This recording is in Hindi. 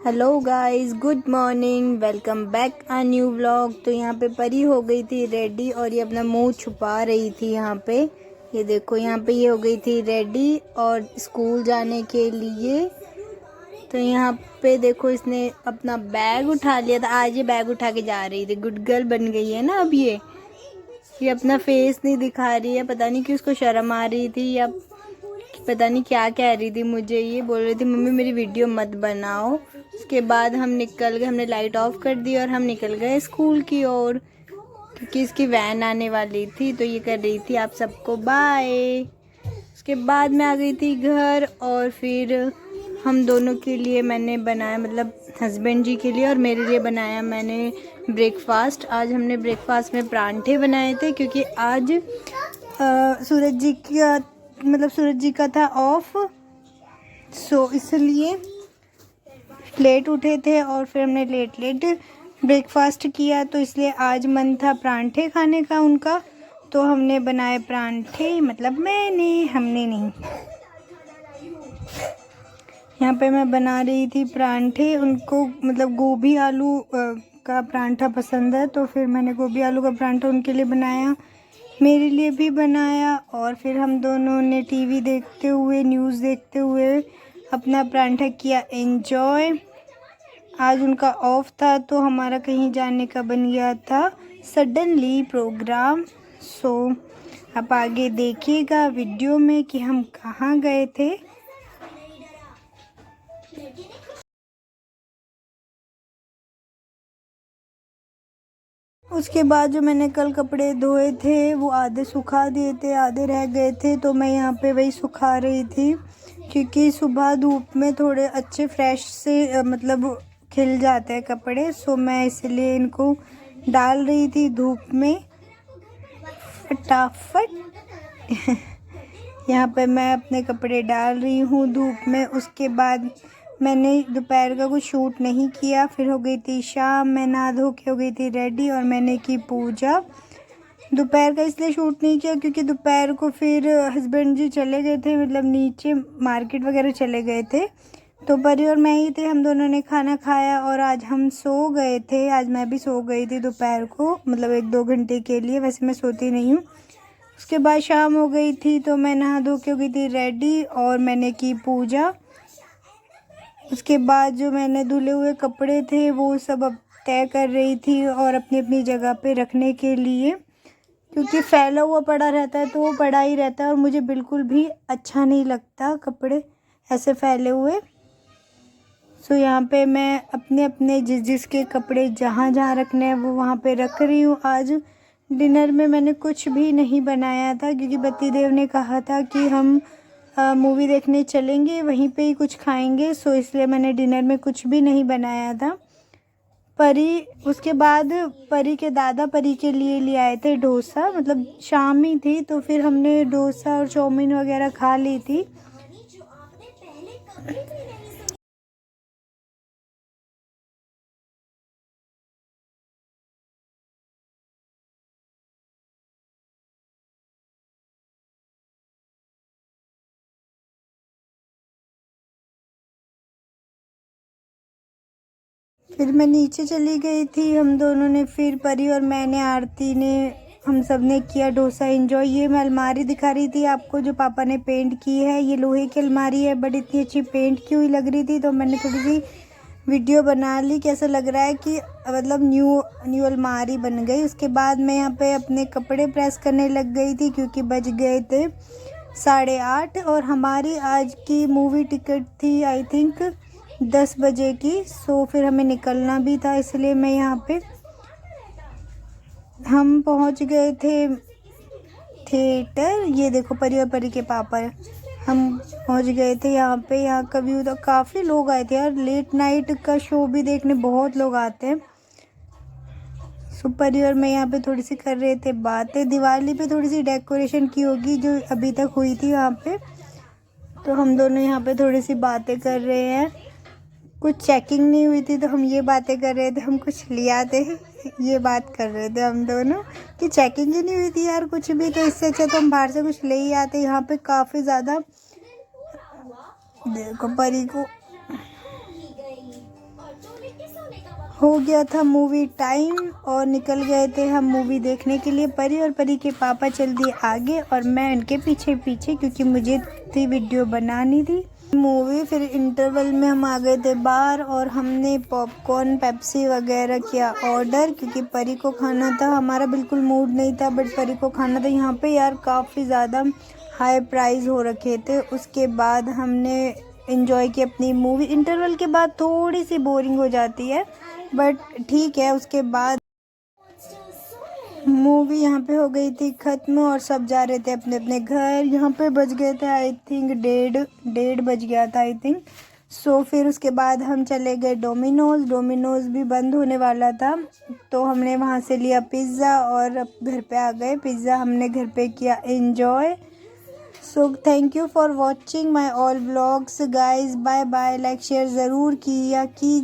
Hello guys, good morning, welcome back a new vlog. तो यहाँ पे परी हो गई थी रेडी और ये अपना मुंह छुपा रही थी। यहाँ पे ये देखो, यहाँ पे ये हो गई थी रेडी और स्कूल जाने के लिए। तो यहाँ पे देखो, इसने अपना बैग उठा लिया था। आज ये बैग उठा के जा रही थी। गुड गर्ल बन गई है ना अब ये अपना फेस नहीं दिखा रही है। पता नहीं कि उसको शर्म आ रही थी या पता नहीं क्या कह रही थी। मुझे ये बोल रही थी, मम्मी मेरी वीडियो मत बनाओ। उसके बाद हम निकल गए, हमने लाइट ऑफ कर दी और हम निकल गए स्कूल की ओर, क्योंकि इसकी वैन आने वाली थी। तो ये कर रही थी आप सबको बाय। उसके बाद मैं आ गई थी घर और फिर हम दोनों के लिए मैंने बनाया, मतलब हस्बैंड जी के लिए और मेरे लिए बनाया मैंने ब्रेकफास्ट। आज हमने ब्रेकफास्ट में परांठे बनाए थे, क्योंकि आज सूरज जी का था ऑफ, सो इसलिए लेट उठे थे और फिर हमने लेट ब्रेकफास्ट किया। तो इसलिए आज मन था परांठे खाने का उनका, तो हमने बनाए परांठे, मतलब हमने नहीं। यहाँ पे मैं बना रही थी परांठे। उनको मतलब गोभी आलू का परांठा पसंद है, तो फिर मैंने गोभी आलू का परांठा उनके लिए बनाया, मेरे लिए भी बनाया। और फिर हम दोनों ने टीवी देखते हुए, न्यूज़ देखते हुए अपना परांठा किया एंजॉय। आज उनका ऑफ था तो हमारा कहीं जाने का बन गया था सडनली प्रोग्राम। सो आप आगे देखिएगा वीडियो में कि हम कहाँ गए थे। उसके बाद जो मैंने कल कपड़े धोए थे वो आधे सुखा दिए थे, आधे रह गए थे, तो मैं यहाँ पे वही सुखा रही थी, क्योंकि सुबह धूप में थोड़े अच्छे फ्रेश से मतलब खिल जाते हैं कपड़े। सो मैं इसलिए इनको डाल रही थी धूप में फटाफट। यहाँ पे मैं अपने कपड़े डाल रही हूँ धूप में। उसके बाद मैंने दोपहर का कुछ शूट नहीं किया। फिर हो गई थी शाम, मैं नहा धो के हो गई थी रेडी और मैंने की पूजा। दोपहर का इसलिए शूट नहीं किया क्योंकि दोपहर को फिर हस्बैंड जी चले गए थे, मतलब नीचे मार्केट वगैरह चले गए थे। तो परी और मैं ही थे, हम दोनों ने खाना खाया और आज हम सो गए थे। आज मैं भी सो गई थी दोपहर को, मतलब 1-2 घंटे के लिए। वैसे मैं सोती नहीं हूँ। उसके बाद शाम हो गई थी तो मैं नहा धो के हो गई थी रेडी और मैंने की पूजा। उसके बाद जो मैंने धुले हुए कपड़े थे वो सब अब तय कर रही थी और अपनी अपनी जगह पे रखने के लिए, क्योंकि फैला हुआ पड़ा रहता है तो वो पड़ा ही रहता है और मुझे बिल्कुल भी अच्छा नहीं लगता कपड़े ऐसे फैले हुए। सो यहाँ पे मैं अपने अपने जिसके कपड़े जहाँ जहाँ रखने हैं वो वहाँ पे रख रही हूँ। आज डिनर में मैंने कुछ भी नहीं बनाया था, क्योंकि पति देव ने कहा था कि हम मूवी देखने चलेंगे, वहीं पे ही कुछ खाएंगे। सो इसलिए मैंने डिनर में कुछ भी नहीं बनाया था। उसके बाद परी के दादा परी के लिए ले आए थे डोसा, मतलब शाम ही थी तो फिर हमने डोसा और चाउमीन वगैरह खा ली थी। फिर मैं नीचे चली गई थी। हम दोनों ने, फिर परी और मैंने, आरती ने, हम सब ने किया डोसा एंजॉय। ये मैं अलमारी दिखा रही थी आपको जो पापा ने पेंट की है। ये लोहे की अलमारी है, बट इतनी अच्छी पेंट की हुई लग रही थी तो मैंने थोड़ी सी वीडियो बना ली। कैसा लग रहा है कि मतलब न्यू अलमारी बन गई। उसके बाद मैं यहाँ पे अपने कपड़े प्रेस करने लग गई थी, क्योंकि बज गए थे 8:30 और हमारी आज की मूवी टिकट थी आई थिंक 10 बजे की। सो फिर हमें निकलना भी था, इसलिए मैं यहाँ पे, हम पहुँच गए थे थिएटर। ये देखो परी और परी के पापा, हम पहुँच गए थे यहाँ पे। यहाँ का व्यू तो काफ़ी लोग आए थे यार, लेट नाइट का शो भी देखने बहुत लोग आते हैं। सो परी और मैं यहाँ पे थोड़ी सी कर रहे थे बातें। दिवाली पे थोड़ी सी डेकोरेशन की होगी जो अभी तक हुई थी वहाँ पे, तो हम दोनों यहाँ पे थोड़ी सी बातें कर रहे हैं। कुछ चेकिंग नहीं हुई थी तो हम ये बातें कर रहे थे, हम कुछ ले आते हैं, ये बात कर रहे थे हम दोनों कि चेकिंग ही नहीं हुई थी यार कुछ भी, तो इससे अच्छा तो हम बाहर से कुछ ले ही आते। यहाँ पे काफ़ी ज़्यादा, देखो परी को हो गया था मूवी टाइम और निकल गए थे हम मूवी देखने के लिए। परी और परी के पापा चल दिए आगे और मैं उनके पीछे पीछे, क्योंकि मुझे थी वीडियो बनानी थी मूवी। फिर इंटरवल में हम आ गए थे बाहर और हमने पॉपकॉर्न पेप्सी वगैरह किया ऑर्डर, क्योंकि परी को खाना था। हमारा बिल्कुल मूड नहीं था बट परी को खाना था। यहाँ पे यार काफ़ी ज़्यादा हाई प्राइस हो रखे थे। उसके बाद हमने एंजॉय की अपनी मूवी। इंटरवल के बाद थोड़ी सी बोरिंग हो जाती है बट ठीक है। उसके बाद मूवी यहाँ पे हो गई थी ख़त्म और सब जा रहे थे अपने अपने घर। यहाँ पे बज गए थे आई थिंक डेढ़ बज गया था आई थिंक। सो फिर उसके बाद हम चले गए डोमिनोज़ भी बंद होने वाला था तो हमने वहाँ से लिया पिज़्ज़ा और अब घर पे आ गए। पिज़्ज़ा हमने घर पे किया enjoy. So thank you for watching my all vlogs guys. Bye bye. Like share ज़रूर किया कीजिए।